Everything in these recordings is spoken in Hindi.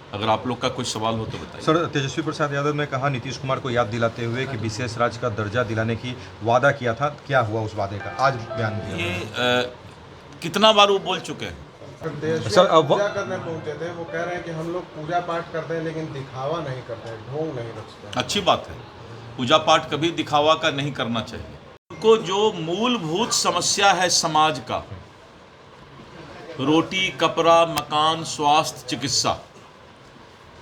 अगर आप लोग का कोई सवाल हो तो बताइए। सर, तेजस्वी प्रसाद यादव ने कहा नीतीश कुमार को याद दिलाते हुए कि विशेष राज्य का दर्जा दिलाने की वादा किया था, क्या हुआ उस वादे का? आज बयान दिया। ये कितना बार वो बोल चुके हैं? सर, अब पूजा करने पहुंचे थे, वो कह रहे हैं कि हम लोग पूजा पाठ करते हैं लेकिन दिखावा नहीं करते हैं, ढोंग नहीं रचते हैं। अच्छी बात है, पूजा पाठ कभी दिखावा का नहीं करना चाहिए। उनको जो मूलभूत समस्या है समाज का, रोटी कपड़ा मकान स्वास्थ्य चिकित्सा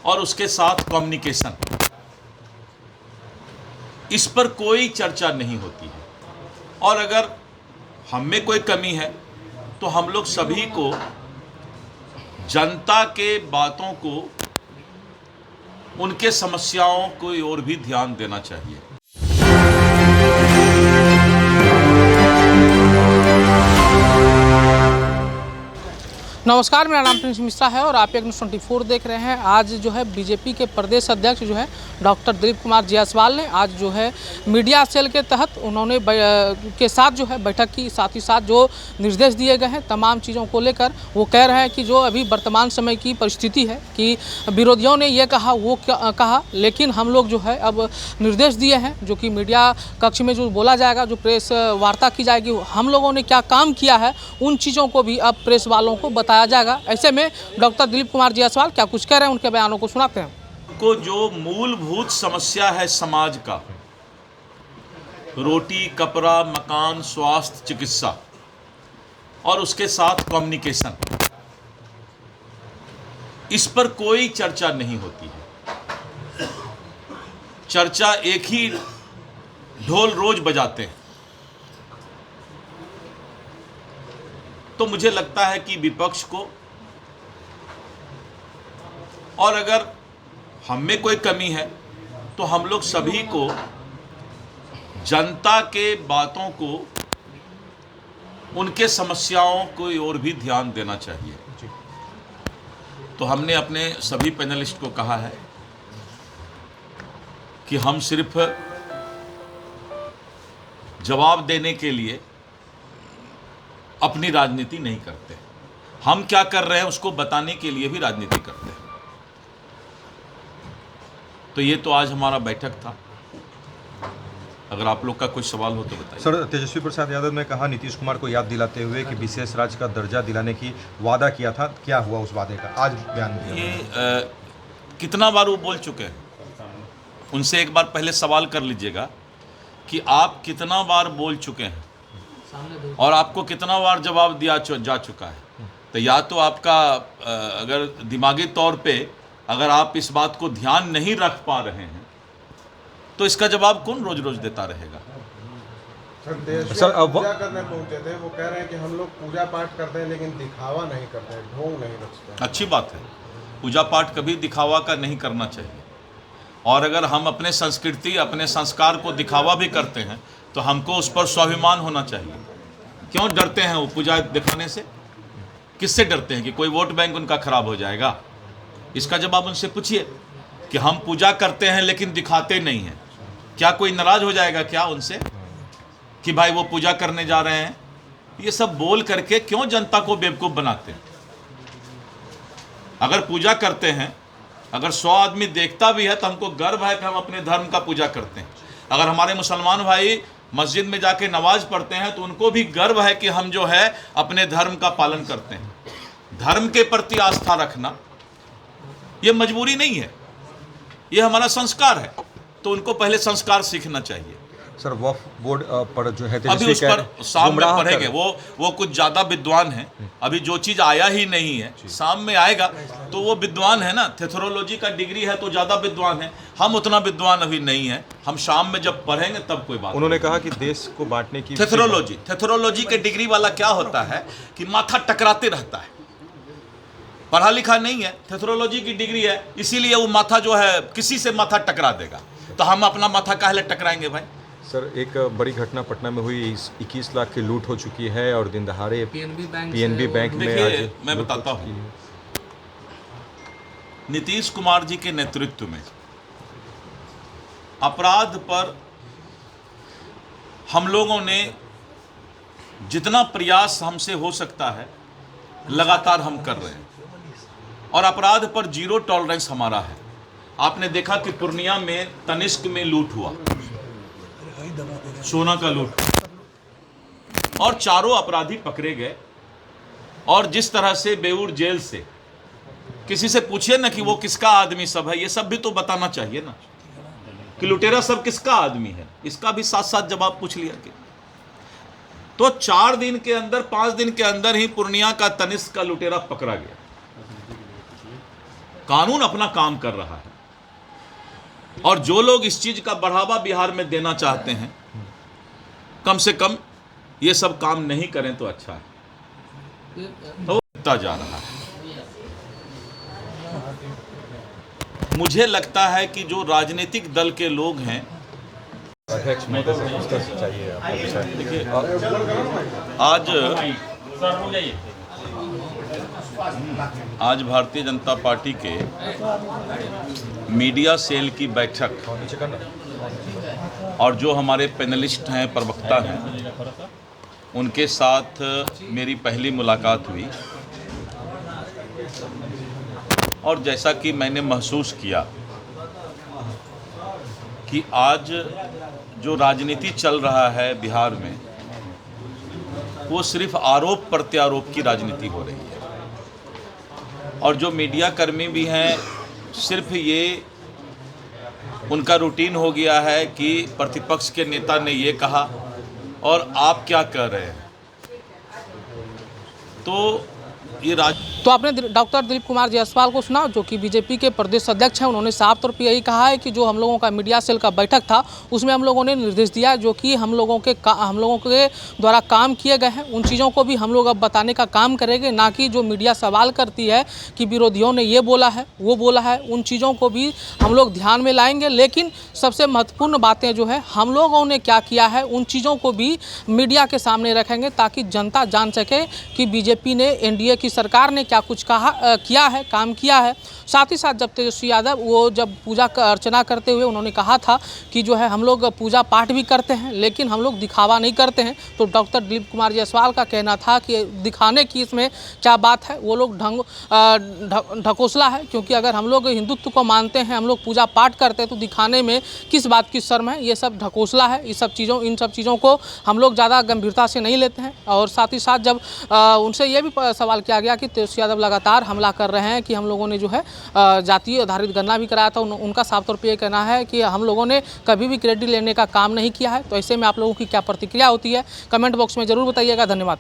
और उसके साथ कम्युनिकेशन, इस पर कोई चर्चा नहीं होती है। और अगर हम में कोई कमी है तो हम लोग सभी को जनता के बातों को, उनके समस्याओं को और भी ध्यान देना चाहिए। नमस्कार, मेरा नाम प्रिंस मिश्रा है और आप एक न्यूज़ 24 देख रहे हैं। आज जो है बीजेपी के प्रदेश अध्यक्ष जो है डॉक्टर दिलीप कुमार जायसवाल ने आज जो है मीडिया सेल के तहत उन्होंने के साथ जो है बैठक की। साथ ही साथ जो निर्देश दिए गए हैं तमाम चीज़ों को लेकर वो कह रहे हैं कि जो अभी वर्तमान समय की परिस्थिति है कि विरोधियों ने ये कहा वो कहा, लेकिन हम लोग जो है अब निर्देश दिए हैं जो कि मीडिया कक्ष में जो बोला जाएगा, जो प्रेस वार्ता की जाएगी, हम लोगों ने क्या काम किया है उन चीज़ों को भी अब प्रेस वालों को बताया जाएगा। ऐसे में डॉक्टर दिलीप कुमार जायसवाल क्या कुछ कह रहे हैं, उनके बयानों को सुनाते हैं। को जो मूलभूत समस्या है समाज का, रोटी कपड़ा मकान स्वास्थ्य चिकित्सा और उसके साथ कम्युनिकेशन, इस पर कोई चर्चा नहीं होती है। चर्चा एक ही ढोल रोज बजाते हैं। तो मुझे लगता है कि विपक्ष को, और अगर हम में कोई कमी है तो हम लोग सभी को जनता के बातों को, उनके समस्याओं को और भी ध्यान देना चाहिए। तो हमने अपने सभी पैनलिस्ट को कहा है कि हम सिर्फ जवाब देने के लिए अपनी राजनीति नहीं करते, हम क्या कर रहे हैं उसको बताने के लिए भी राजनीति करते हैं। तो ये तो आज हमारा बैठक था। अगर आप लोग का कोई सवाल हो तो बताइए। सर, तेजस्वी प्रसाद यादव ने कहा नीतीश कुमार को याद दिलाते हुए कि विशेष राज्य का दर्जा दिलाने की वादा किया था, क्या हुआ उस वादे का? आज बयान दिया। ये कितना बार वो बोल चुके हैं? उनसे एक बार पहले सवाल कर लीजिएगा कि आप कितना बार बोल चुके हैं और आपको कितना बार जवाब दिया जा चुका है। तो या तो आपका अगर दिमागी तौर पे अगर आप इस बात को ध्यान नहीं रख पा रहे हैं तो इसका जवाब कौन रोज रोज देता रहेगा? सर, अब पूजा करने पहुंचे थे, वो कह रहे हैं कि हम लोग पूजा पाठ करते हैं लेकिन दिखावा नहीं करते हैं, ढोंग नहीं रचते हैं। अच्छी बात है, पूजा पाठ कभी दिखावा का नहीं करना चाहिए। और अगर हम अपने संस्कृति अपने संस्कार को दिखावा भी करते हैं तो हमको उस पर स्वाभिमान होना चाहिए। क्यों डरते हैं वो पूजा दिखाने से? किससे डरते हैं? कि कोई वोट बैंक उनका खराब हो जाएगा? इसका जवाब उनसे पूछिए कि हम पूजा करते हैं लेकिन दिखाते नहीं हैं। क्या कोई नाराज हो जाएगा क्या उनसे कि भाई वो पूजा करने जा रहे हैं? ये सब बोल करके क्यों जनता को बेवकूफ़ बनाते हैं? अगर पूजा करते हैं, अगर 100 आदमी देखता भी है तो हमको गर्व है कि हम अपने धर्म का पूजा करते हैं। अगर हमारे मुसलमान भाई मस्जिद में जाके नमाज पढ़ते हैं तो उनको भी गर्व है कि हम जो है अपने धर्म का पालन करते हैं। धर्म के प्रति आस्था रखना ये मजबूरी नहीं है, ये हमारा संस्कार है। तो उनको पहले संस्कार सीखना चाहिए। सर, वक्फ बोर्ड पर जो है अभी उस पर शाम में पढ़ेंगे, वो कुछ ज़्यादा विद्वान है। अभी जो चीज़ आया ही नहीं है, शाम में आएगा तो वो विद्वान है ना, थेथोलॉजी का डिग्री है तो ज़्यादा विद्वान है। हम उतना विद्वान अभी नहीं है, हम शाम में जब पढ़ेंगे तब कोई बात। उन्होंने कहा कि देश को बांटने की थेथोलॉजी के डिग्री वाला क्या होता है कि माथा टकराते रहता है, पढ़ा लिखा नहीं है, थेथोलॉजी की डिग्री है, इसीलिए वो माथा जो है किसी से माथा टकरा देगा। तो हम अपना माथा काहे टकराएंगे भाई? सर, एक बड़ी घटना पटना में हुई, 21 लाख की लूट हो चुकी है और दिन दहाड़े पीएनबी बैंक में देखिए, मैं बताता हूँ, नीतीश कुमार जी के नेतृत्व में अपराध पर हम लोगों ने जितना प्रयास हमसे हो सकता है लगातार हम कर रहे हैं। और अपराध पर जीरो टॉलरेंस हमारा है। आपने देखा कि पूर्णिया में तनिष्क में लूट हुआ, सोना का लूट, और चारों अपराधी पकड़े गए। और जिस तरह से बेऊर जेल से किसी से पूछिए ना कि वो किसका आदमी सब है, ये सब भी तो बताना चाहिए ना कि लुटेरा सब किसका आदमी है, इसका भी साथ साथ जवाब पूछ लिया कि तो 4 दिन के अंदर 5 दिन के अंदर ही पूर्णिया का तनिष्क का लुटेरा पकड़ा गया। कानून अपना काम कर रहा है और जो लोग इस चीज का बढ़ावा बिहार में देना चाहते हैं, कम से कम ये सब काम नहीं करें तो अच्छा है। तो बढ़ता जा रहा है। मुझे लगता है कि जो राजनीतिक दल के लोग हैं, अध्यक्ष महोदय से पूछना चाहिए आपको विषय। देखिए आज भारतीय जनता पार्टी के मीडिया सेल की बैठक और जो हमारे पैनलिस्ट हैं, प्रवक्ता हैं, उनके साथ मेरी पहली मुलाकात हुई और जैसा कि मैंने महसूस किया कि आज जो राजनीति चल रहा है बिहार में, वो सिर्फ आरोप प्रत्यारोप की राजनीति हो रही है। और जो मीडिया कर्मी भी हैं, सिर्फ ये उनका रूटीन हो गया है कि प्रतिपक्ष के नेता ने ये कहा और आप क्या कह रहे हैं। तो ये तो आपने डॉक्टर दिलीप कुमार जायसवाल को सुना, जो कि बीजेपी के प्रदेश अध्यक्ष हैं। उन्होंने साफ तौर पर यही कहा है कि जो हम लोगों का मीडिया सेल का बैठक था, उसमें हम लोगों ने निर्देश दिया जो कि हम लोगों के द्वारा काम किए गए हैं, उन चीज़ों को भी हम लोग अब बताने का काम करेंगे, ना कि जो मीडिया सवाल करती है कि विरोधियों ने ये बोला है, वो बोला है, उन चीज़ों को भी हम लोग ध्यान में लाएंगे। लेकिन सबसे महत्वपूर्ण बातें जो है हम लोगों ने क्या किया है, उन चीज़ों को भी मीडिया के सामने रखेंगे ताकि जनता जान सके कि बीजेपी ने, एनडीए की सरकार ने क्या कुछ किया है, काम किया है। साथ ही साथ जब तेजस्वी यादव वो जब पूजा अर्चना करते हुए उन्होंने कहा था कि जो है हम लोग पूजा पाठ भी करते हैं लेकिन हम लोग दिखावा नहीं करते हैं, तो डॉक्टर दिलीप कुमार जायसवाल का कहना था कि दिखाने की इसमें क्या बात है, वो लोग ढकोसला है। क्योंकि अगर हम लोग हिंदुत्व को मानते हैं, हम लोग पूजा पाठ करते हैं, तो दिखाने में किस बात की शर्म है। ये सब ढकोसला है। इन सब चीज़ों को हम लोग ज़्यादा गंभीरता से नहीं लेते हैं। और साथ ही साथ जब उनसे ये भी सवाल किया गया कि तेजस्वी यादव लगातार हमला कर रहे हैं कि हम लोगों ने जो है जातीय आधारित गणना भी कराया था, उनका साफ तौर पे ये कहना है कि हम लोगों ने कभी भी क्रेडिट लेने का काम नहीं किया है। तो ऐसे में आप लोगों की क्या प्रतिक्रिया होती है, कमेंट बॉक्स में ज़रूर बताइएगा। धन्यवाद।